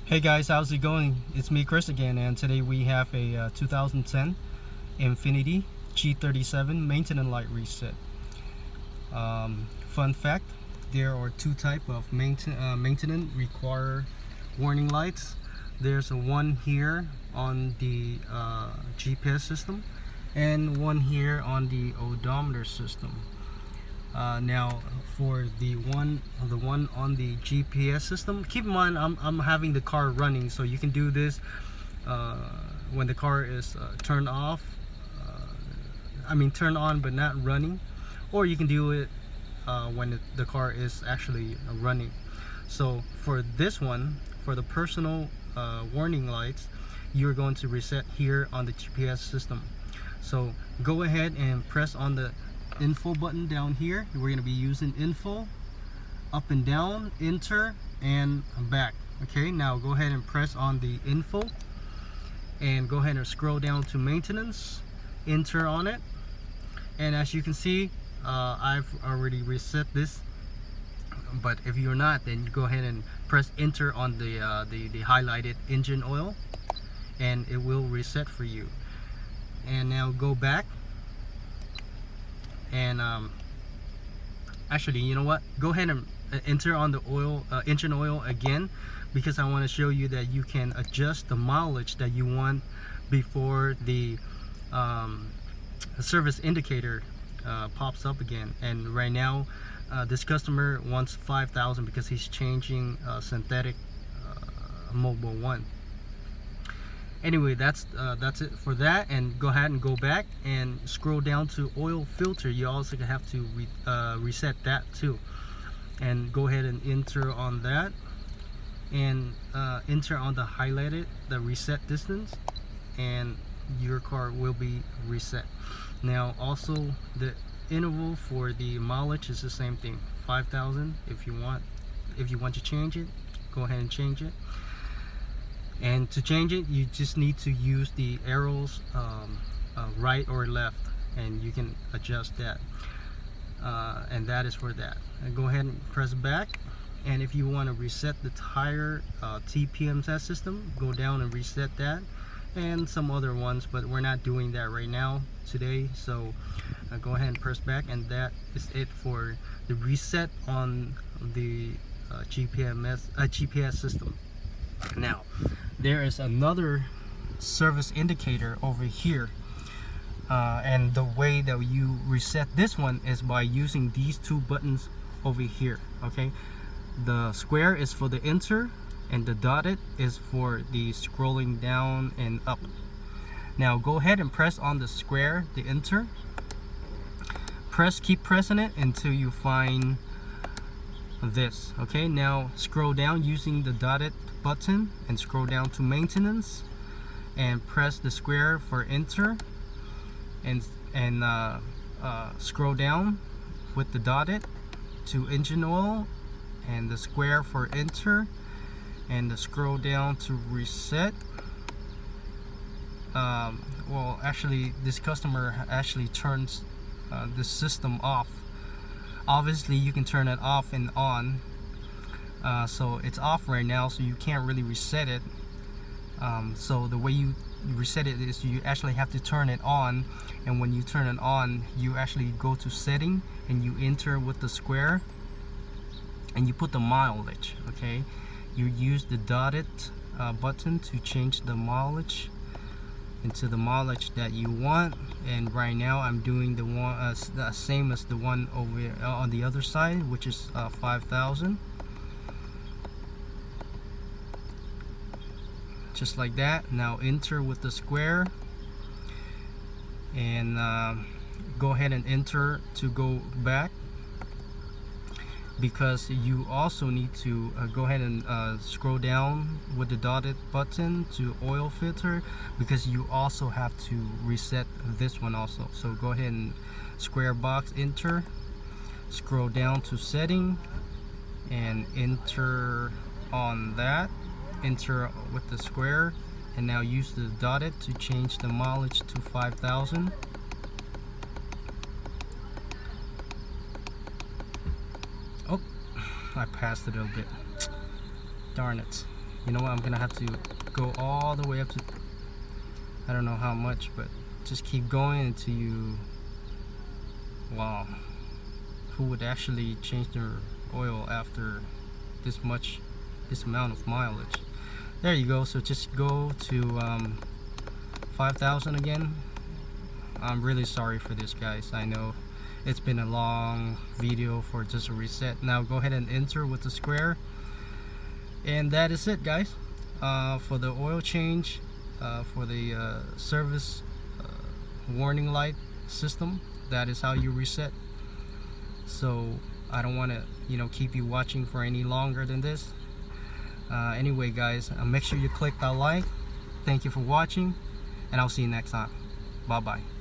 Hey guys, how's it going? It's me, Chris, again, and today we have a 2010 Infiniti G37 maintenance light reset. Fun fact: there are two type of maintenance require warning lights. There's a one here on the GPS system, and one here on the odometer system. Now, for the one on the GPS system, keep in mind I'm having the car running, so you can do this when the car is turned off. Turned on but not running, or you can do it when the car is actually running. So for this one, for the personal warning lights, you're going to reset here on the GPS system. So go ahead and press on the info button down here. We're going to be using info, up and down, enter, and back. Okay, now go ahead and press on the info and go ahead and scroll down to maintenance, enter on it, and as you can see, I've already reset this. But if you're not, then you go ahead and press enter on the highlighted engine oil, and it will reset for you. And now go back, and actually, you know what, go ahead and enter on the oil engine oil again, because I want to show you that you can adjust the mileage that you want before the service indicator pops up again. And right now this customer wants 5,000 because he's changing synthetic mobile one. Anyway, that's it for that. And go ahead and go back and scroll down to oil filter. You also have to reset that too, and go ahead and enter on that, and enter on the highlighted the reset distance, and your car will be reset. Now also the interval for the mileage is the same thing, 5,000. If you want to change it, go ahead and change it. And to change it, you just need to use the arrows right or left, and you can adjust that. And that is for that. And go ahead and press back. And if you want to reset the tire TPM test system, go down and reset that, and some other ones, but we're not doing that right now today. So go ahead and press back, and that is it for the reset on the GPS system. Now there is another service indicator over here, and the way that you reset this one is by using these two buttons over here. Okay, the square is for the enter, and the dotted is for the scrolling down and up. Now go ahead and press on the square, the enter. Keep pressing it until you find this. Okay, now scroll down using the dotted button and scroll down to maintenance, and press the square for enter, and scroll down with the dotted to engine oil, and the square for enter, and the scroll down to reset. Well, actually this customer actually turns the system off. Obviously you can turn it off and on, so it's off right now, so you can't really reset it. So the way you reset it is you actually have to turn it on, and when you turn it on, you actually go to setting and you enter with the square, and you put the mileage. Okay, you use the dotted button to change the mileage into the mileage that you want. And right now I'm doing the one the same as the one over on the other side, which is 5,000, just like that. Now enter with the square, and go ahead and enter to go back, because you also need to go ahead and scroll down with the dotted button to oil filter, because you also have to reset this one also. So go ahead and square box, enter, scroll down to setting, and enter on that, enter with the square, and now use the dotted to change the mileage to 5,000. Oh, I passed it a little bit. Darn it. You know what, I'm gonna have to go all the way up to, I don't know how much, but just keep going until you, wow, who would actually change their oil after this amount of mileage? There you go. So just go to 5,000 again. I'm really sorry for this, guys. I know it's been a long video for just a reset. Now go ahead and enter with the square, and that is it, guys, for the oil change, for the service warning light system. That is how you reset. So I don't want to, you know, keep you watching for any longer than this. Anyway, guys, make sure you click that like. Thank you for watching, and I'll see you next time. Bye bye.